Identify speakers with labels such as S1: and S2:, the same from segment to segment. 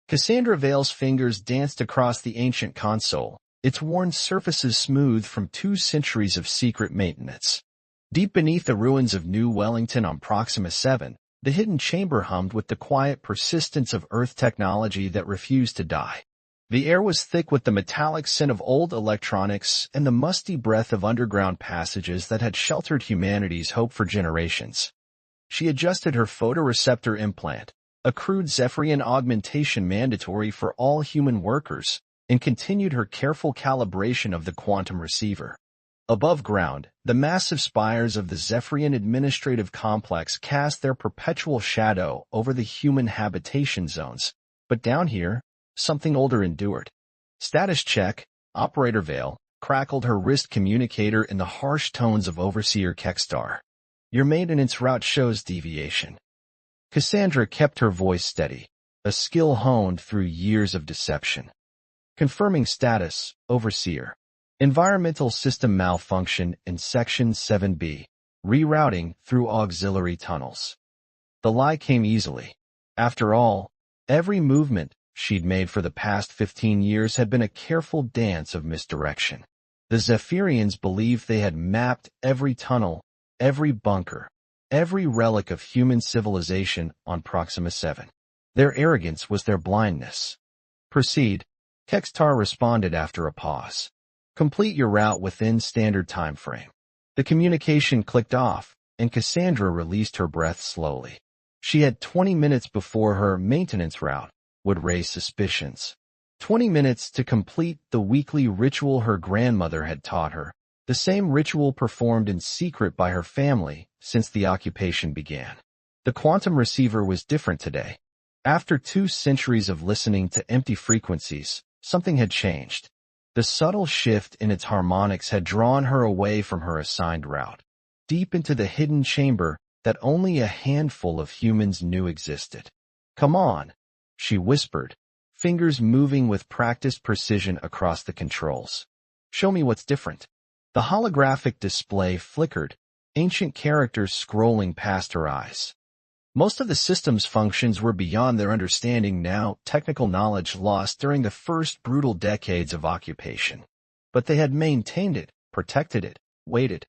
S1: Cassandra Vale's fingers danced across the ancient console, its worn surfaces smooth from 2 centuries of secret maintenance. Deep beneath the ruins of New Wellington on Proxima 7, the hidden chamber hummed with the quiet persistence of Earth technology that refused to die. The air was thick with the metallic scent of old electronics and the musty breath of underground passages that had sheltered humanity's hope for generations. She adjusted her photoreceptor implant, a crude Zephyrian augmentation mandatory for all human workers, and continued her careful calibration of the quantum receiver. Above ground, the massive spires of the Zephyrian administrative complex cast their perpetual shadow over the human habitation zones. But down here, something older endured. Status check, Operator Vale, crackled her wrist communicator in the harsh tones of Overseer Kekstar. Your maintenance route shows deviation. Cassandra kept her voice steady, a skill honed through years of deception. Confirming status, Overseer. Environmental system malfunction in Section 7B. Rerouting through auxiliary tunnels. The lie came easily. After all, every movement she'd made for the past 15 years had been a careful dance of misdirection. The Zephyrians believed they had mapped every tunnel, every bunker, every relic of human civilization on Proxima 7. Their arrogance was their blindness. Proceed, Kekstar responded after a pause. Complete your route within standard time frame. The communication clicked off, and Cassandra released her breath slowly. She had 20 minutes before her maintenance route would raise suspicions. 20 minutes to complete the weekly ritual her grandmother had taught her, the same ritual performed in secret by her family since the occupation began. The quantum receiver was different today. After 2 centuries of listening to empty frequencies, something had changed. The subtle shift in its harmonics had drawn her away from her assigned route, deep into the hidden chamber that only a handful of humans knew existed. Come on, she whispered, fingers moving with practiced precision across the controls. Show me what's different. The holographic display flickered, ancient characters scrolling past her eyes. Most of the system's functions were beyond their understanding now, technical knowledge lost during the first brutal decades of occupation. But they had maintained it, protected it, waited.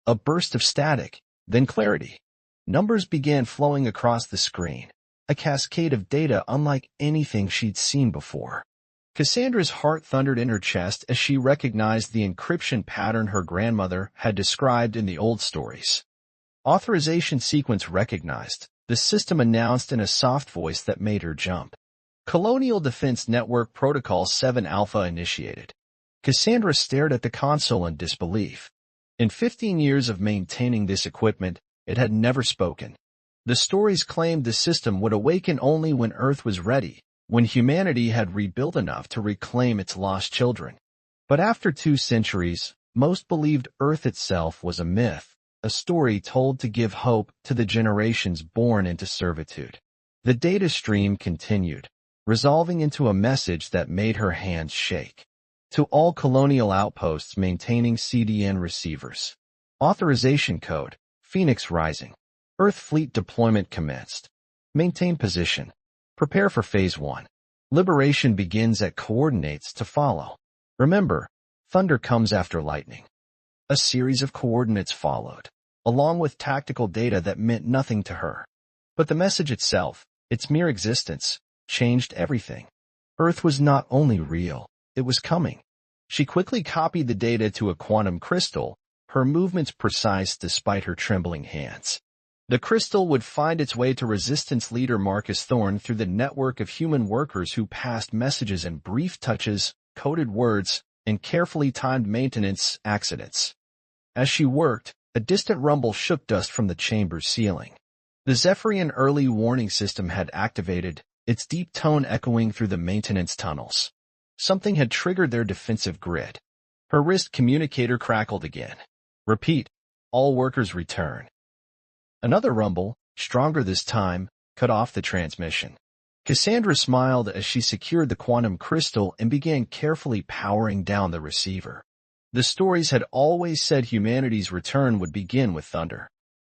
S1: A burst of static, then clarity. Numbers began flowing across the screen, a cascade of data unlike anything she'd seen before. Cassandra's heart thundered in her chest as she recognized the encryption pattern her grandmother had described in the old stories. Authorization sequence recognized. The system announced in a soft voice that made her jump. Colonial Defense Network Protocol 7 Alpha initiated. Cassandra stared at the console in disbelief. In 15 years of maintaining this equipment, it had never spoken. The stories claimed the system would awaken only when Earth was ready, when humanity had rebuilt enough to reclaim its lost children. But after 2 centuries, most believed Earth itself was a myth. A story told to give hope to the generations born into servitude. The data stream continued, resolving into a message that made her hands shake. To all colonial outposts maintaining CDN receivers. Authorization code, Phoenix Rising. Earth fleet deployment commenced. Maintain position. Prepare for Phase 1. Liberation begins at coordinates to follow. Remember, thunder comes after lightning. A series of coordinates followed, along with tactical data that meant nothing to her. But the message itself, its mere existence, changed everything. Earth was not only real, it was coming. She quickly copied the data to a quantum crystal, her movements precise despite her trembling hands. The crystal would find its way to Resistance leader Marcus Thorne through the network of human workers who passed messages in brief touches, coded words, and carefully timed maintenance accidents. As she worked, a distant rumble shook dust from the chamber's ceiling. The Zephyrian early warning system had activated, its deep tone echoing through the maintenance tunnels. Something had triggered their defensive grid. Her wrist communicator crackled again. Repeat, all workers return. Another rumble, stronger this time, cut off the transmission. Cassandra smiled as she secured the quantum crystal and began carefully powering down the receiver. The stories had always said humanity's return would begin with thunder.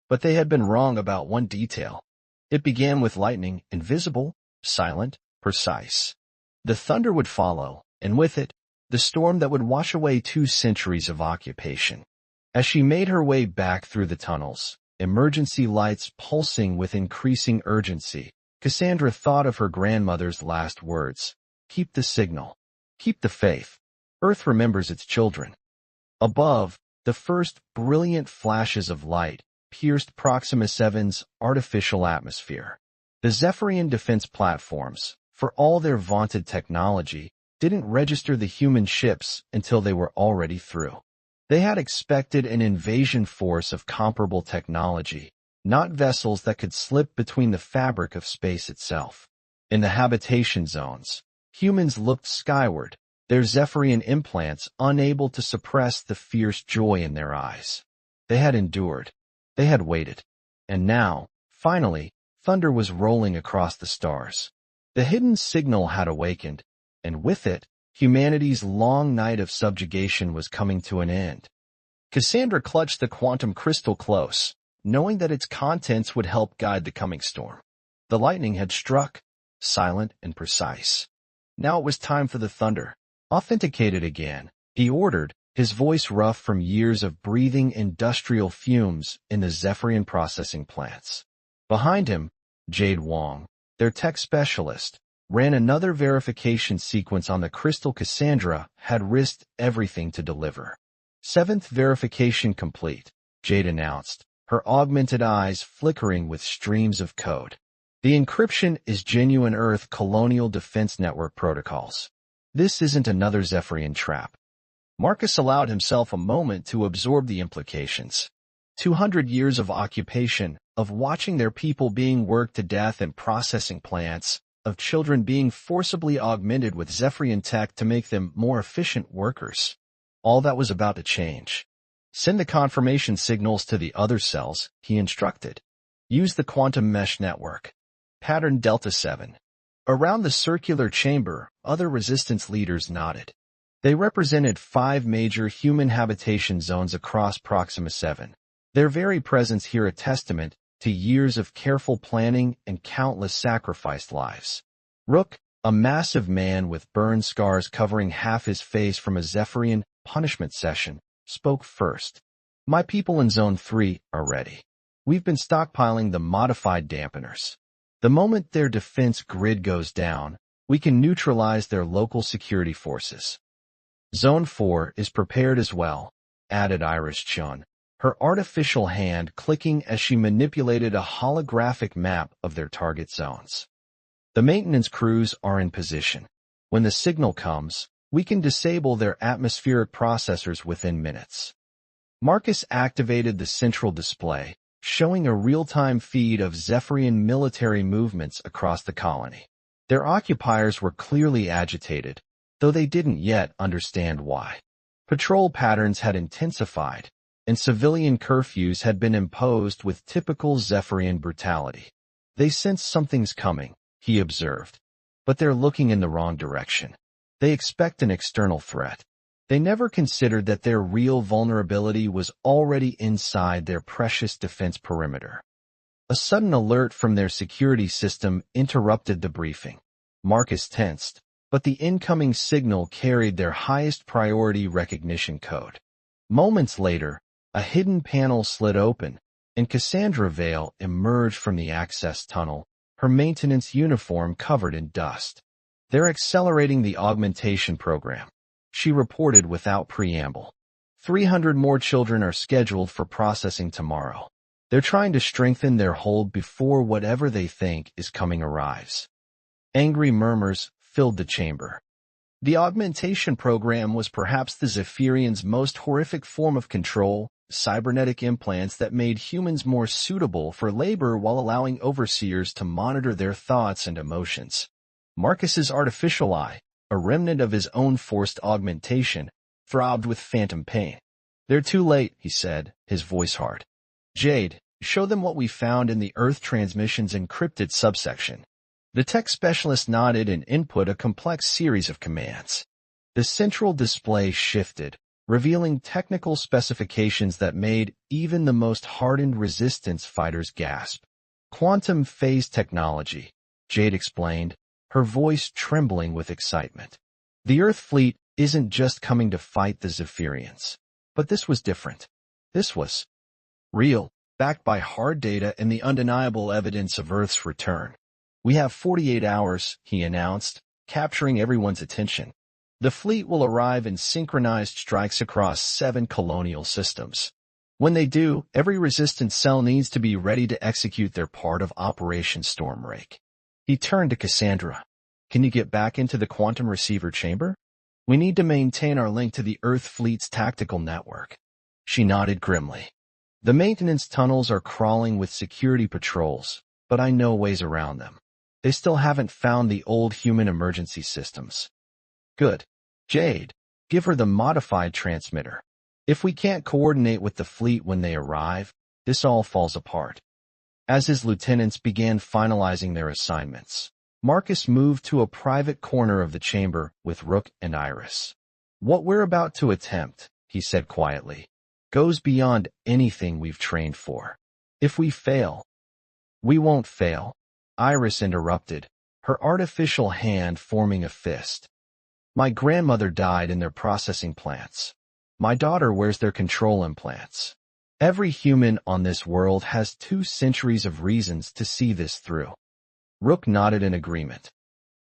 S1: But they had been wrong about one detail. It began with lightning, invisible, silent, precise. The thunder would follow, and with it, the storm that would wash away 2 centuries of occupation. As she made her way back through the tunnels, emergency lights pulsing with increasing urgency, Cassandra thought of her grandmother's last words. Keep the signal. Keep the faith. Earth remembers its children. Above, the first brilliant flashes of light pierced Proxima 7's artificial atmosphere. The Zephyrian defense platforms, for all their vaunted technology, didn't register the human ships until they were already through. They had expected an invasion force of comparable technology, not vessels that could slip between the fabric of space itself. In the habitation zones, humans looked skyward, their Zephyrian implants unable to suppress the fierce joy in their eyes. They had endured. They had waited. And now, finally, thunder was rolling across the stars. The hidden signal had awakened, and with it, humanity's long night of subjugation was coming to an end. Cassandra clutched the quantum crystal close, knowing that its contents would help guide the coming storm. The lightning had struck, silent and precise. Now it was time for the thunder. Authenticate it again, he ordered, his voice rough from years of breathing industrial fumes in the Zephyrian processing plants. Behind him, Jade Wong, their tech specialist, ran another verification sequence on the crystal Cassandra had risked everything to deliver. 7th verification complete, Jade announced, her augmented eyes flickering with streams of code. The encryption is genuine Earth Colonial Defense Network protocols. This isn't another Zephyrian trap. Marcus allowed himself a moment to absorb the implications. 200 years of occupation, of watching their people being worked to death in processing plants, of children being forcibly augmented with Zephyrian tech to make them more efficient workers. All that was about to change. Send the confirmation signals to the other cells, he instructed. Use the quantum mesh network. Pattern Delta 7. Around the circular chamber, other resistance leaders nodded. They represented 5 major human habitation zones across Proxima 7. Their very presence here a testament to years of careful planning and countless sacrificed lives. Rook, a massive man with burn scars covering half his face from a Zephyrian punishment session, spoke first. My people in Zone 3 are ready. We've been stockpiling the modified dampeners. The moment their defense grid goes down, we can neutralize their local security forces. Zone 4 is prepared as well, added Iris Chun, her artificial hand clicking as she manipulated a holographic map of their target zones. The maintenance crews are in position. When the signal comes, we can disable their atmospheric processors within minutes. Marcus activated the central display, showing a real-time feed of Zephyrian military movements across the colony. Their occupiers were clearly agitated, though they didn't yet understand why. Patrol patterns had intensified, and civilian curfews had been imposed with typical Zephyrian brutality. They sense something's coming, he observed, but they're looking in the wrong direction. They expect an external threat. They never considered that their real vulnerability was already inside their precious defense perimeter. A sudden alert from their security system interrupted the briefing. Marcus tensed, but the incoming signal carried their highest priority recognition code. Moments later, a hidden panel slid open, and Cassandra Vale emerged from the access tunnel, her maintenance uniform covered in dust. They're accelerating the augmentation program, she reported without preamble. 300 more children are scheduled for processing tomorrow. They're trying to strengthen their hold before whatever they think is coming arrives. Angry murmurs filled the chamber. The augmentation program was perhaps the Zephyrians' most horrific form of control, cybernetic implants that made humans more suitable for labor while allowing overseers to monitor their thoughts and emotions. Marcus's artificial eye, a remnant of his own forced augmentation, throbbed with phantom pain. They're too late, he said, his voice hard. Jade, show them what we found in the Earth Transmission's encrypted subsection. The tech specialist nodded and input a complex series of commands. The central display shifted, revealing technical specifications that made even the most hardened resistance fighters gasp. Quantum phase technology, Jade explained, her voice trembling with excitement. The Earth fleet isn't just coming to fight the Zephyrians. But this was different. This was real, backed by hard data and the undeniable evidence of Earth's return. We have 48 hours, he announced, capturing everyone's attention. The fleet will arrive in synchronized strikes across 7 colonial systems. When they do, every resistance cell needs to be ready to execute their part of Operation Stormbreak. He turned to Cassandra. Can you get back into the quantum receiver chamber? We need to maintain our link to the Earth fleet's tactical network. She nodded grimly. The maintenance tunnels are crawling with security patrols, but I know ways around them. They still haven't found the old human emergency systems. Good. Jade, give her the modified transmitter. If we can't coordinate with the fleet when they arrive, this all falls apart. As his lieutenants began finalizing their assignments, Marcus moved to a private corner of the chamber with Rook and Iris. What we're about to attempt, he said quietly, goes beyond anything we've trained for. If we fail, we won't fail. Iris interrupted, her artificial hand forming a fist. My grandmother died in their processing plants. My daughter wears their control implants. Every human on this world has 2 centuries of reasons to see this through. Rook nodded in agreement.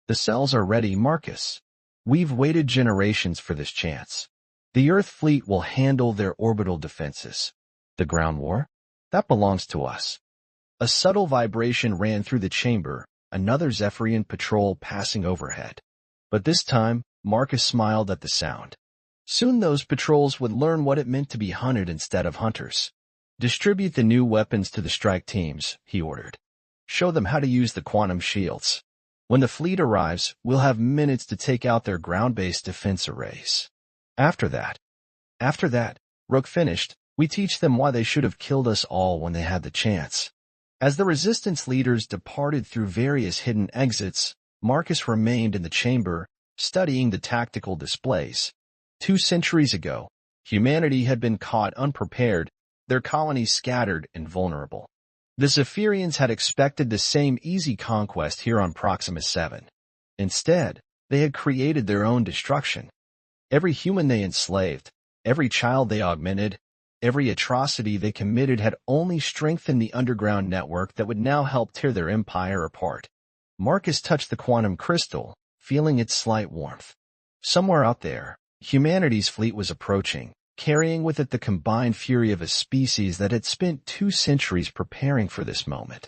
S1: The cells are ready, Marcus. We've waited generations for this chance. The Earth fleet will handle their orbital defenses. The ground war? That belongs to us. A subtle vibration ran through the chamber, another Zephyrian patrol passing overhead. But this time, Marcus smiled at the sound. Soon those patrols would learn what it meant to be hunted instead of hunters. Distribute the new weapons to the strike teams, he ordered. Show them how to use the quantum shields. When the fleet arrives, we'll have minutes to take out their ground-based defense arrays. After that, Rook finished, we teach them why they should have killed us all when they had the chance. As the resistance leaders departed through various hidden exits, Marcus remained in the chamber, studying the tactical displays. 2 centuries ago, humanity had been caught unprepared, their colonies scattered and vulnerable. The Zephyrians had expected the same easy conquest here on Proxima 7. Instead, they had created their own destruction. Every human they enslaved, every child they augmented, every atrocity they committed had only strengthened the underground network that would now help tear their empire apart. Marcus touched the quantum crystal, feeling its slight warmth. Somewhere out there, humanity's fleet was approaching, carrying with it the combined fury of a species that had spent 2 centuries preparing for this moment.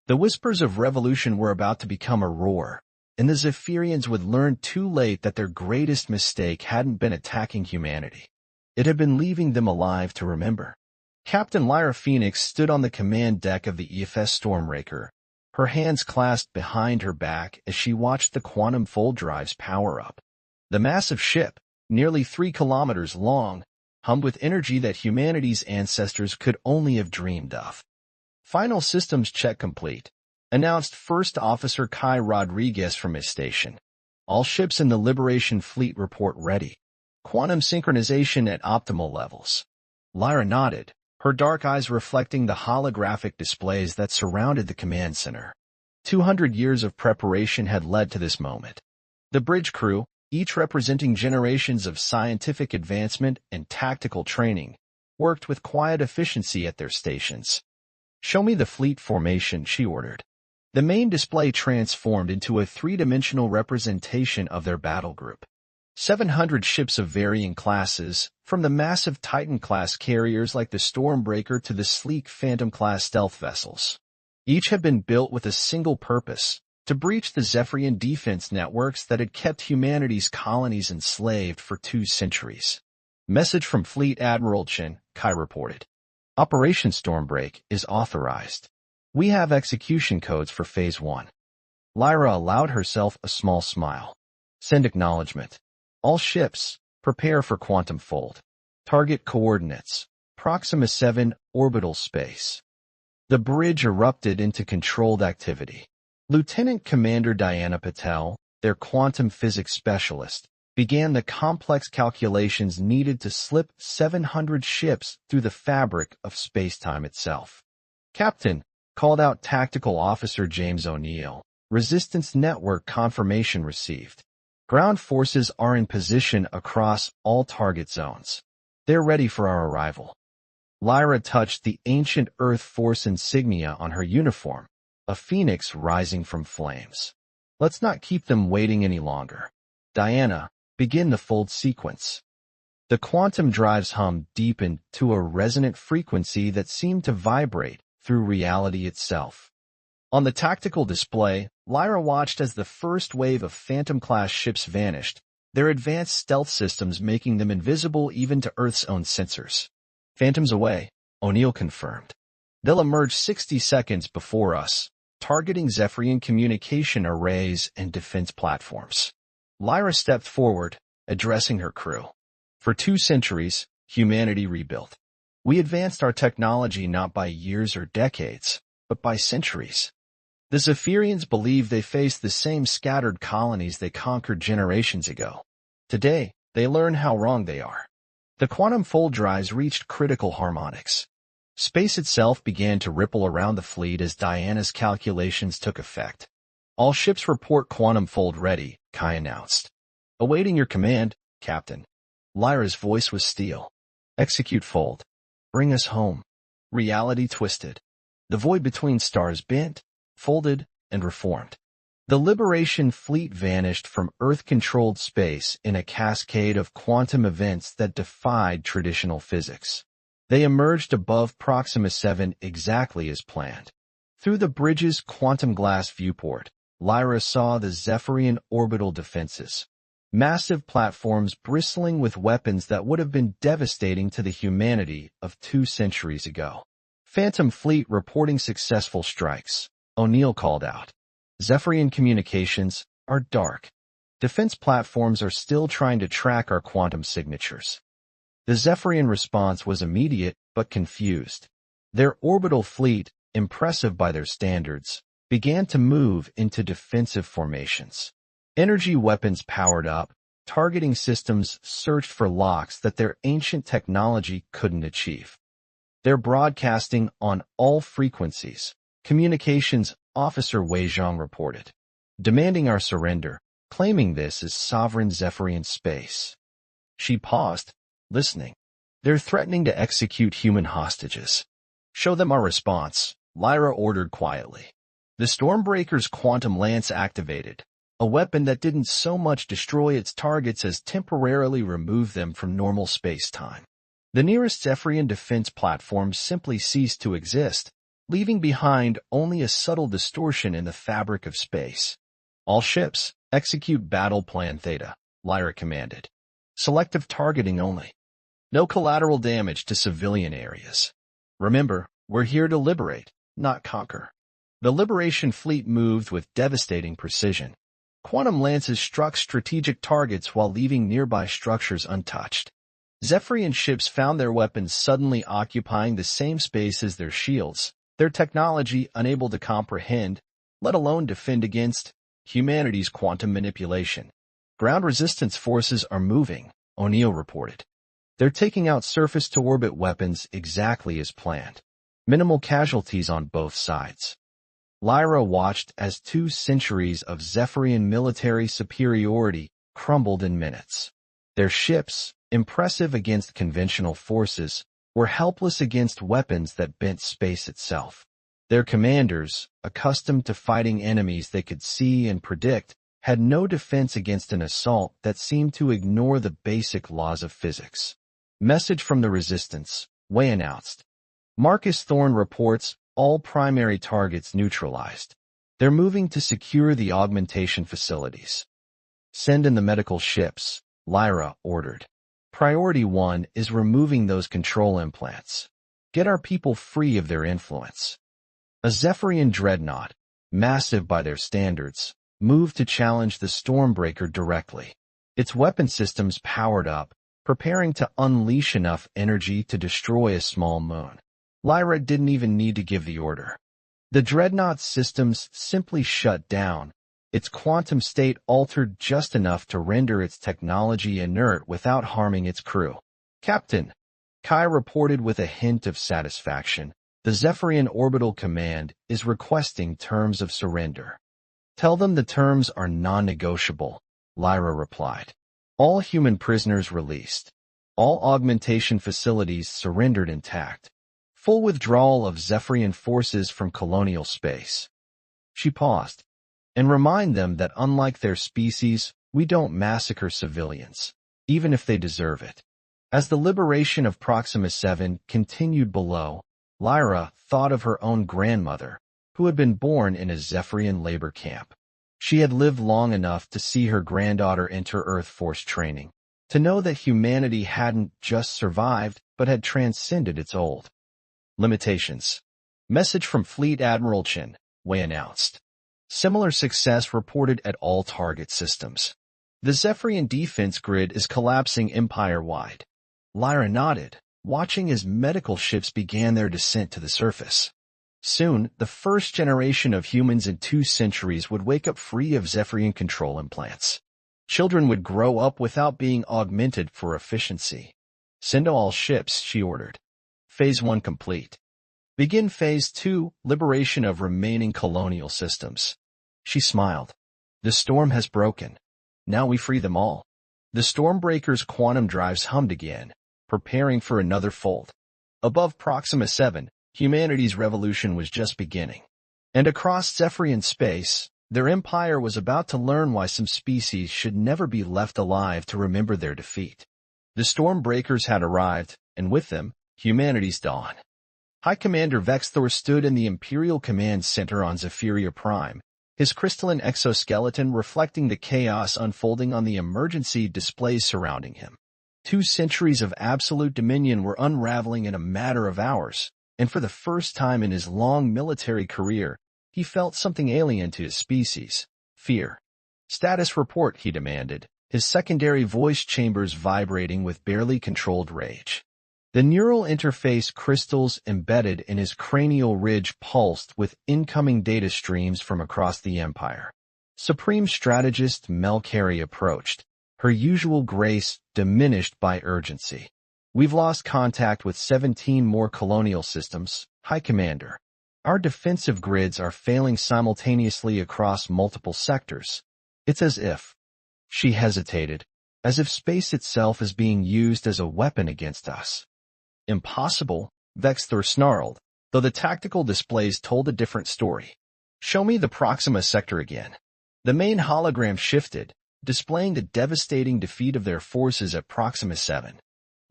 S1: The whispers of revolution were about to become a roar, and the Zephyrians would learn too late that their greatest mistake hadn't been attacking humanity. It had been leaving them alive to remember. Captain Lyra Phoenix stood on the command deck of the EFS Stormraker, her hands clasped behind her back as she watched the quantum fold drives power up. The massive ship, nearly 3 kilometers long, hummed with energy that humanity's ancestors could only have dreamed of. Final systems check complete, announced First Officer Kai Rodriguez from his station. All ships in the Liberation Fleet report ready. Quantum synchronization at optimal levels. Lyra nodded, her dark eyes reflecting the holographic displays that surrounded the command center. 200 years of preparation had led to this moment. The bridge crew, each representing generations of scientific advancement and tactical training, worked with quiet efficiency at their stations. Show me the fleet formation, she ordered. The main display transformed into a 3-dimensional representation of their battle group. 700 ships of varying classes, from the massive Titan-class carriers like the Stormbreaker to the sleek Phantom-class stealth vessels. Each had been built with a single purpose: to breach the Zephyrian defense networks that had kept humanity's colonies enslaved for 2 centuries. Message from Fleet Admiral Chen, Kai reported. Operation Stormbreak is authorized. We have execution codes for Phase 1. Lyra allowed herself a small smile. Send acknowledgement. All ships, prepare for quantum fold. Target coordinates: Proxima 7 orbital space. The bridge erupted into controlled activity. Lieutenant Commander Diana Patel, their quantum physics specialist, began the complex calculations needed to slip 700 ships through the fabric of space-time itself. Captain, called out Tactical Officer James O'Neill, Resistance network confirmation received. Ground forces are in position across all target zones. They're ready for our arrival. Lyra touched the ancient Earth Force insignia on her uniform, a phoenix rising from flames. Let's not keep them waiting any longer. Diana, begin the fold sequence. The quantum drives hummed deep into a resonant frequency that seemed to vibrate through reality itself. On the tactical display, Lyra watched as the first wave of Phantom-class ships vanished, their advanced stealth systems making them invisible even to Earth's own sensors. Phantoms away, O'Neill confirmed. They'll emerge 60 seconds before us, targeting Zephyrian communication arrays and defense platforms. Lyra stepped forward, addressing her crew. For 2 centuries, humanity rebuilt. We advanced our technology not by years or decades, but by centuries. The Zephyrians believe they face the same scattered colonies they conquered generations ago. Today, they learn how wrong they are. The quantum fold drives reached critical harmonics. Space itself began to ripple around the fleet as Diana's calculations took effect. All ships report quantum fold ready, Kai announced. Awaiting your command, Captain. Lyra's voice was steel. Execute fold. Bring us home. Reality twisted. The void between stars bent, folded, and reformed. The Liberation fleet vanished from Earth-controlled space in a cascade of quantum events that defied traditional physics. They emerged above Proxima 7 exactly as planned. Through the bridge's quantum glass viewport, Lyra saw the Zephyrian orbital defenses. Massive platforms bristling with weapons that would have been devastating to the humanity of 2 centuries ago. Phantom fleet reporting successful strikes, O'Neill called out. Zephyrian communications are dark. Defense platforms are still trying to track our quantum signatures. The Zephyrian response was immediate but confused. Their orbital fleet, impressive by their standards, began to move into defensive formations. Energy weapons powered up, targeting systems searched for locks that their ancient technology couldn't achieve. They're broadcasting on all frequencies, Communications Officer Wei Zhang reported, demanding our surrender, claiming this as sovereign Zephyrian space. She paused, listening. They're threatening to execute human hostages. Show them our response, Lyra ordered quietly. The Stormbreaker's quantum lance activated, a weapon that didn't so much destroy its targets as temporarily remove them from normal space-time. The nearest Zephyrian defense platform simply ceased to exist, leaving behind only a subtle distortion in the fabric of space. All ships, execute Battle Plan Theta, Lyra commanded. Selective targeting only. No collateral damage to civilian areas. Remember, we're here to liberate, not conquer. The Liberation fleet moved with devastating precision. Quantum lances struck strategic targets while leaving nearby structures untouched. Zephyrian ships found their weapons suddenly occupying the same space as their shields, their technology unable to comprehend, let alone defend against, humanity's quantum manipulation. Ground resistance forces are moving, O'Neill reported. They're taking out surface-to-orbit weapons exactly as planned. Minimal casualties on both sides. Lyra watched as 2 centuries of Zephyrian military superiority crumbled in minutes. Their ships, impressive against conventional forces, were helpless against weapons that bent space itself. Their commanders, accustomed to fighting enemies they could see and predict, had no defense against an assault that seemed to ignore the basic laws of physics. Message from the Resistance, Wei announced. Marcus Thorne reports all primary targets neutralized. They're moving to secure the augmentation facilities. Send in the medical ships, Lyra ordered. Priority 1 is removing those control implants. Get our people free of their influence. A Zephyrian dreadnought, massive by their standards, moved to challenge the Stormbreaker directly. Its weapon systems powered up, preparing to unleash enough energy to destroy a small moon. Lyra didn't even need to give the order. The dreadnought's systems simply shut down, its quantum state altered just enough to render its technology inert without harming its crew. Captain, Kai reported with a hint of satisfaction, the Zephyrian Orbital Command is requesting terms of surrender. Tell them the terms are non-negotiable, Lyra replied. All human prisoners released. All augmentation facilities surrendered intact. Full withdrawal of Zephyrian forces from colonial space. She paused. And remind them that unlike their species, we don't massacre civilians, even if they deserve it. As the liberation of Proxima 7 continued below, Lyra thought of her own grandmother, who had been born in a Zephyrian labor camp. She had lived long enough to see her granddaughter enter Earth Force training, to know that humanity hadn't just survived, but had transcended its old limitations. Message from Fleet Admiral Chen, Wei announced. Similar success reported at all target systems. The Zephyrian defense grid is collapsing empire-wide. Lyra nodded, watching as medical ships began their descent to the surface. Soon, the first generation of humans in 2 centuries would wake up free of Zephyrian control implants. Children would grow up without being augmented for efficiency. Send all ships, she ordered. Phase 1 complete. Begin Phase 2, liberation of remaining colonial systems. She smiled. The storm has broken. Now we free them all. The Stormbreaker's quantum drives hummed again, preparing for another fold. Above Proxima 7, humanity's revolution was just beginning. And across Zephyrian space, their empire was about to learn why some species should never be left alive to remember their defeat. The Stormbreakers had arrived, and with them, humanity's dawn. High Commander Vexthor stood in the Imperial Command Center on Zephyria Prime, his crystalline exoskeleton reflecting the chaos unfolding on the emergency displays surrounding him. 2 centuries of absolute dominion were unraveling in a matter of hours, and for the first time in his long military career, he felt something alien to his species: fear. Status report, he demanded, his secondary voice chambers vibrating with barely controlled rage. The neural interface crystals embedded in his cranial ridge pulsed with incoming data streams from across the Empire. Supreme Strategist Melcari approached, her usual grace diminished by urgency. We've lost contact with 17 more colonial systems, High Commander. Our defensive grids are failing simultaneously across multiple sectors. It's as if, she hesitated, as if space itself is being used as a weapon against us. Impossible, Vexthor snarled, though the tactical displays told a different story. Show me the Proxima sector again. The main hologram shifted, displaying the devastating defeat of their forces at Proxima 7.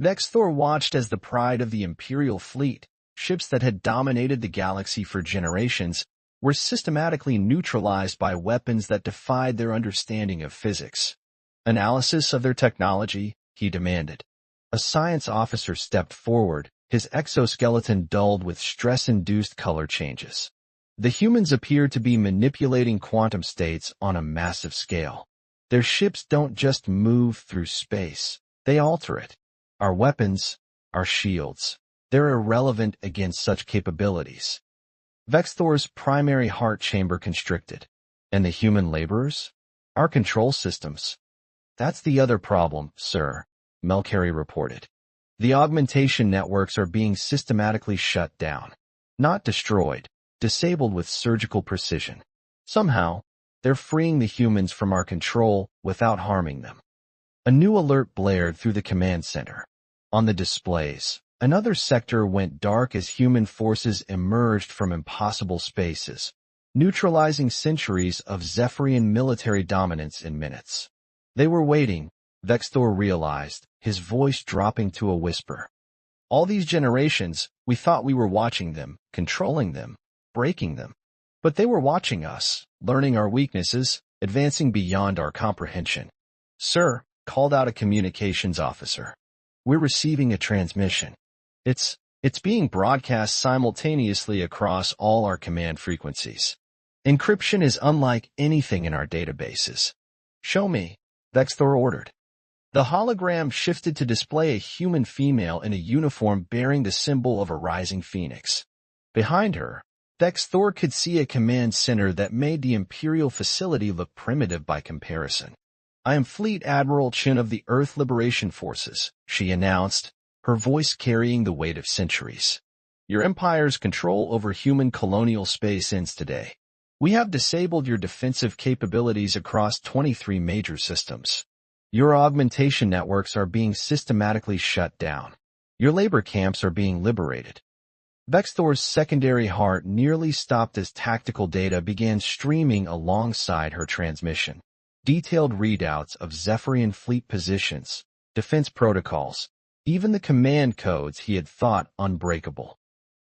S1: Vexthor watched as the pride of the Imperial fleet, ships that had dominated the galaxy for generations, were systematically neutralized by weapons that defied their understanding of physics. Analysis of their technology, he demanded. A science officer stepped forward, his exoskeleton dulled with stress-induced color changes. The humans appeared to be manipulating quantum states on a massive scale. Their ships don't just move through space, they alter it. Our weapons, our shields, they're irrelevant against such capabilities. Vexthor's primary heart chamber constricted. And the human laborers? Our control systems. That's the other problem, sir, Melcari reported. The augmentation networks are being systematically shut down. Not destroyed, disabled with surgical precision. Somehow, they're freeing the humans from our control without harming them. A new alert blared through the command center. On the displays, another sector went dark as human forces emerged from impossible spaces, neutralizing centuries of Zephyrian military dominance in minutes. They were waiting, Vexthor realized, his voice dropping to a whisper. All these generations, we thought we were watching them, controlling them, breaking them. But they were watching us, learning our weaknesses, advancing beyond our comprehension. Sir, called out a communications officer. We're receiving a transmission. It's being broadcast simultaneously across all our command frequencies. Encryption is unlike anything in our databases. Show me, Vexthor ordered. The hologram shifted to display a human female in a uniform bearing the symbol of a rising phoenix. Behind her, Vexthor could see a command center that made the Imperial facility look primitive by comparison. I am Fleet Admiral Chen of the Earth Liberation Forces, she announced, her voice carrying the weight of centuries. Your Empire's control over human colonial space ends today. We have disabled your defensive capabilities across 23 major systems. Your augmentation networks are being systematically shut down. Your labor camps are being liberated. Vexthor's secondary heart nearly stopped as tactical data began streaming alongside her transmission. Detailed readouts of Zephyrian fleet positions, defense protocols, even the command codes he had thought unbreakable.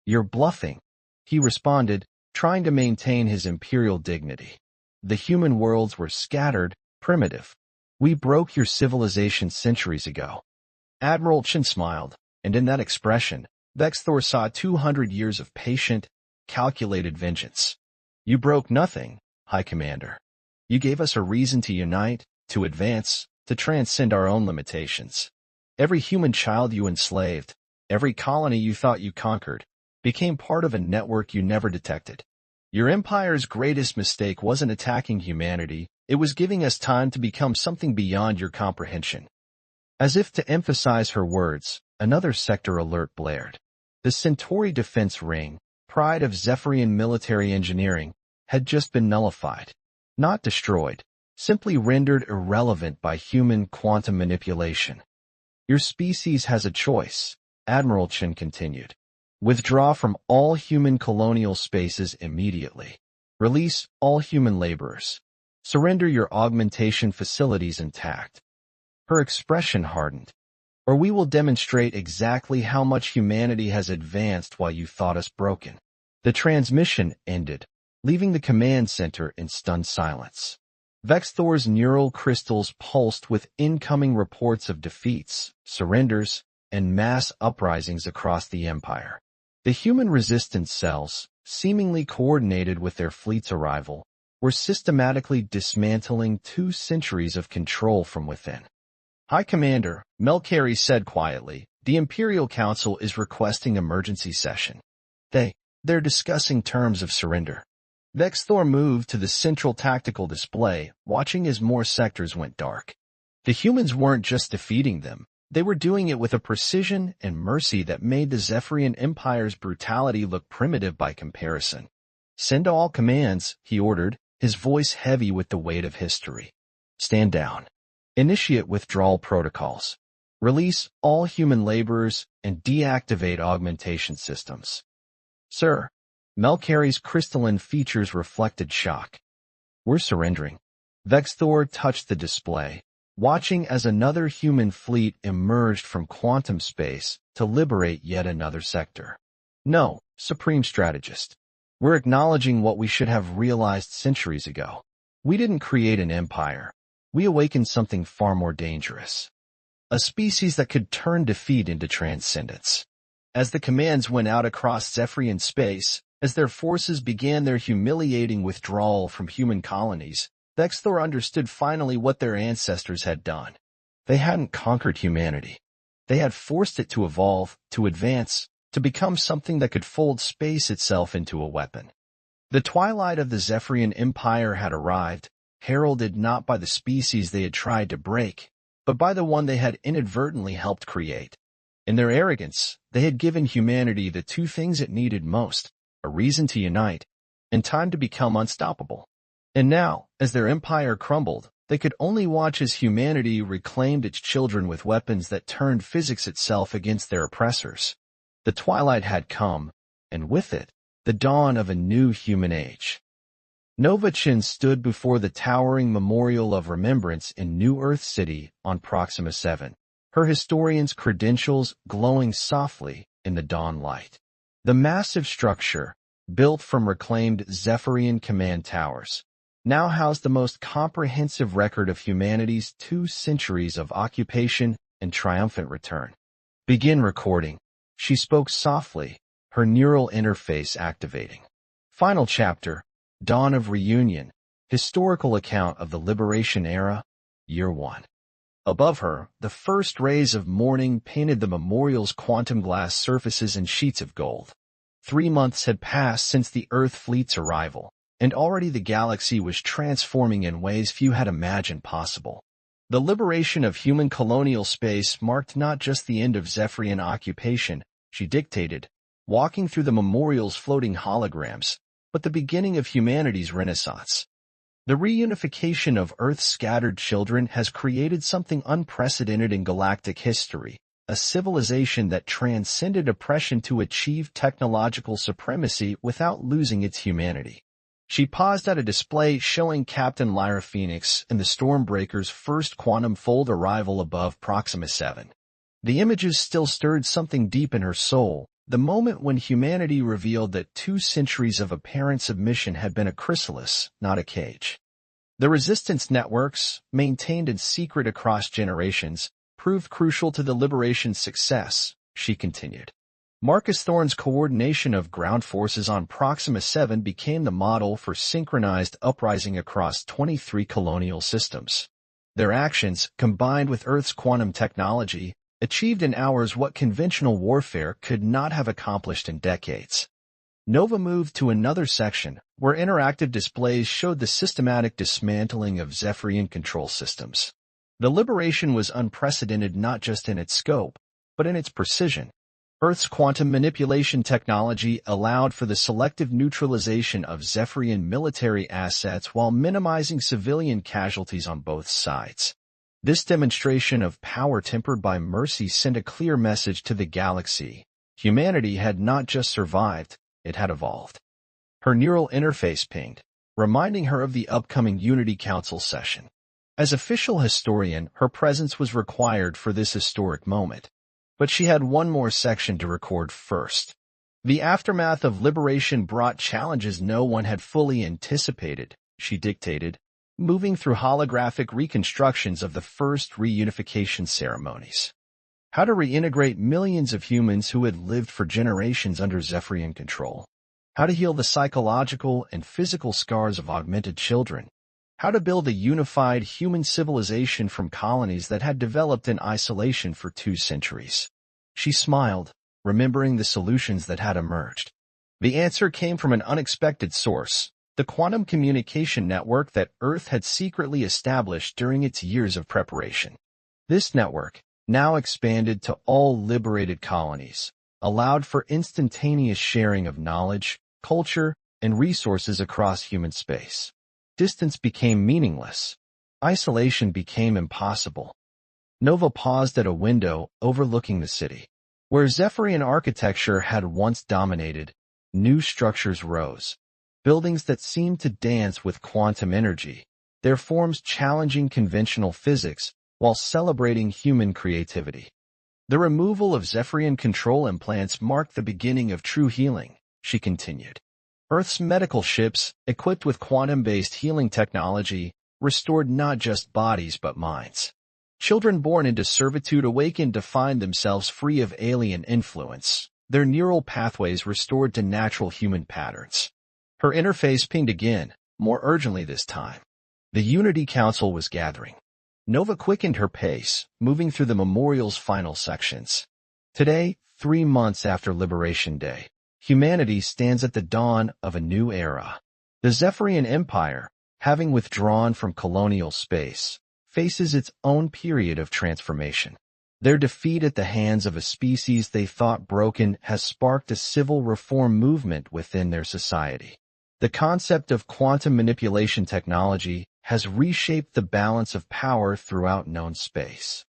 S1: "You're bluffing," he responded, trying to maintain his imperial dignity. "The human worlds were scattered, primitive. We broke your civilization centuries ago." Admiral Chen smiled, and in that expression, Vexthor saw 200 years of patient, calculated vengeance. "You broke nothing, High Commander. You gave us a reason to unite, to advance, to transcend our own limitations. Every human child you enslaved, every colony you thought you conquered, became part of a network you never detected. Your empire's greatest mistake wasn't attacking humanity, it was giving us time to become something beyond your comprehension." As if to emphasize her words, another sector alert blared. The Centauri defense ring, pride of Zephyrian military engineering, had just been nullified. Not destroyed, simply rendered irrelevant by human quantum manipulation. "Your species has a choice," Admiral Chen continued. "Withdraw from all human colonial spaces immediately. Release all human laborers. Surrender your augmentation facilities intact." Her expression hardened. "Or we will demonstrate exactly how much humanity has advanced while you thought us broken." The transmission ended, leaving the command center in stunned silence. Vexthor's neural crystals pulsed with incoming reports of defeats, surrenders, and mass uprisings across the Empire. The human resistance cells, seemingly coordinated with their fleet's arrival, were systematically dismantling 2 centuries of control from within. "High Commander," Melkari said quietly, "the Imperial Council is requesting emergency session. They're discussing terms of surrender." Vexthor moved to the central tactical display, watching as more sectors went dark. The humans weren't just defeating them, they were doing it with a precision and mercy that made the Zephyrian Empire's brutality look primitive by comparison. "Send all commands," he ordered, his voice heavy with the weight of history. "Stand down. Initiate withdrawal protocols. Release all human laborers and deactivate augmentation systems." "Sir." Melkari's crystalline features reflected shock. "We're surrendering." Vexthor touched the display, watching as another human fleet emerged from quantum space to liberate yet another sector. "No, Supreme Strategist. We're acknowledging what we should have realized centuries ago. We didn't create an empire. We awakened something far more dangerous. A species that could turn defeat into transcendence." As the commands went out across Zephyrian space, as their forces began their humiliating withdrawal from human colonies, Vexthor understood finally what their ancestors had done. They hadn't conquered humanity. They had forced it to evolve, to advance, to become something that could fold space itself into a weapon. The twilight of the Zephyrian Empire had arrived, heralded not by the species they had tried to break, but by the one they had inadvertently helped create. In their arrogance, they had given humanity the 2 things it needed most: a reason to unite, and time to become unstoppable. And now, as their empire crumbled, they could only watch as humanity reclaimed its children with weapons that turned physics itself against their oppressors. The twilight had come, and with it, the dawn of a new human age. Nova Chin stood before the towering Memorial of Remembrance in New Earth City on Proxima 7, her historian's credentials glowing softly in the dawn light. The massive structure, built from reclaimed Zephyrian command towers, now housed the most comprehensive record of humanity's 2 centuries of occupation and triumphant return. "Begin recording," she spoke softly, her neural interface activating. Final chapter, Dawn of Reunion, historical account of the Liberation Era, Year 1. Above her, the first rays of morning painted the memorial's quantum glass surfaces in sheets of gold. 3 months had passed since the Earth fleet's arrival, and already the galaxy was transforming in ways few had imagined possible. The liberation of human colonial space marked not just the end of Zephyrian occupation, she dictated, walking through the memorial's floating holograms, but the beginning of humanity's renaissance. The reunification of Earth's scattered children has created something unprecedented in galactic history, a civilization that transcended oppression to achieve technological supremacy without losing its humanity. She paused at a display showing Captain Lyra Phoenix and the Stormbreaker's first quantum-fold arrival above Proxima 7. The images still stirred something deep in her soul, the moment when humanity revealed that 2 centuries of apparent submission had been a chrysalis, not a cage. The resistance networks, maintained in secret across generations, proved crucial to the liberation's success, she continued. Marcus Thorne's coordination of ground forces on Proxima 7 became the model for synchronized uprising across 23 colonial systems. Their actions, combined with Earth's quantum technology, achieved in hours what conventional warfare could not have accomplished in decades. Nova moved to another section, where interactive displays showed the systematic dismantling of Zephyrian control systems. The liberation was unprecedented not just in its scope, but in its precision. Earth's quantum manipulation technology allowed for the selective neutralization of Zephyrian military assets while minimizing civilian casualties on both sides. This demonstration of power tempered by mercy sent a clear message to the galaxy. Humanity had not just survived, it had evolved. Her neural interface pinged, reminding her of the upcoming Unity Council session. As official historian, her presence was required for this historic moment. But she had one more section to record first. The aftermath of liberation brought challenges no one had fully anticipated, she dictated, moving through holographic reconstructions of the first reunification ceremonies. How to reintegrate millions of humans who had lived for generations under Zephyrian control. How to heal the psychological and physical scars of augmented children. How to build a unified human civilization from colonies that had developed in isolation for 2 centuries. She smiled, remembering the solutions that had emerged. The answer came from an unexpected source, the quantum communication network that Earth had secretly established during its years of preparation. This network, now expanded to all liberated colonies, allowed for instantaneous sharing of knowledge, culture, and resources across human space. Distance became meaningless. Isolation became impossible. Nova paused at a window overlooking the city. Where Zephyrian architecture had once dominated, new structures rose. Buildings that seemed to dance with quantum energy, their forms challenging conventional physics while celebrating human creativity. The removal of Zephyrian control implants marked the beginning of true healing, she continued. Earth's medical ships, equipped with quantum-based healing technology, restored not just bodies but minds. Children born into servitude awakened to find themselves free of alien influence, their neural pathways restored to natural human patterns. Her interface pinged again, more urgently this time. The Unity Council was gathering. Nova quickened her pace, moving through the memorial's final sections. Today, 3 months after Liberation Day, humanity stands at the dawn of a new era. The Zephyrian Empire, having withdrawn from colonial space, faces its own period of transformation. Their defeat at the hands of a species they thought broken has sparked a civil reform movement within their society. The concept of quantum manipulation technology has reshaped the balance of power throughout known space.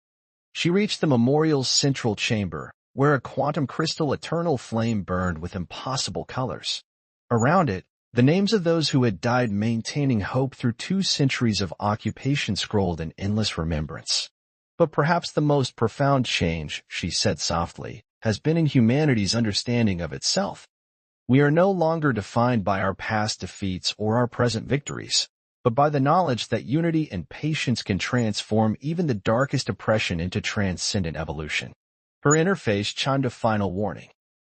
S1: She reached the memorial's central chamber, where a quantum crystal eternal flame burned with impossible colors. Around it, the names of those who had died maintaining hope through 2 centuries of occupation scrolled in endless remembrance. But perhaps the most profound change, she said softly, has been in humanity's understanding of itself. We are no longer defined by our past defeats or our present victories, but by the knowledge that unity and patience can transform even the darkest oppression into transcendent evolution. Her interface chimed a final warning.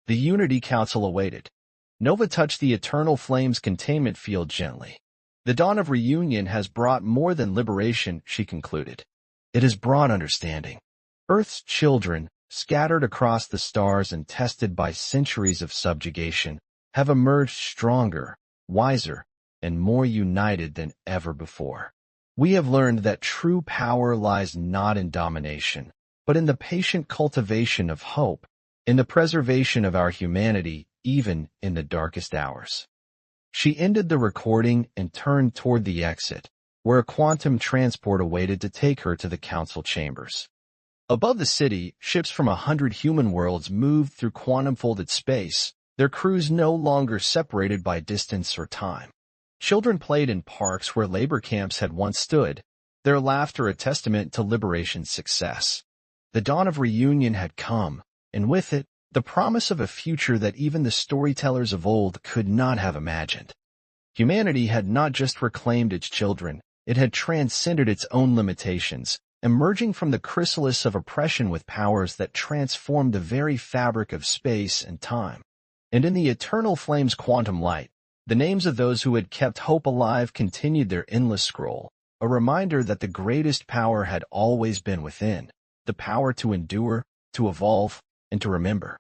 S1: The Unity Council awaited. Nova touched the eternal flame's containment field gently. The dawn of reunion has brought more than liberation, she concluded. It has brought understanding. Earth's children, scattered across the stars and tested by centuries of subjugation, have emerged stronger, wiser, and more united than ever before. We have learned that true power lies not in domination, but in the patient cultivation of hope, in the preservation of our humanity, even in the darkest hours. She ended the recording and turned toward the exit, where a quantum transport awaited to take her to the council chambers. Above the city, ships from 100 human worlds moved through quantum-folded space, their crews no longer separated by distance or time. Children played in parks where labor camps had once stood, their laughter a testament to liberation's success. The dawn of reunion had come, and with it, the promise of a future that even the storytellers of old could not have imagined. Humanity had not just reclaimed its children, it had transcended its own limitations, emerging from the chrysalis of oppression with powers that transformed the very fabric of space and time. And in the eternal flame's quantum light, the names of those who had kept hope alive continued their endless scroll, a reminder that the greatest power had always been within, the power to endure, to evolve, and to remember.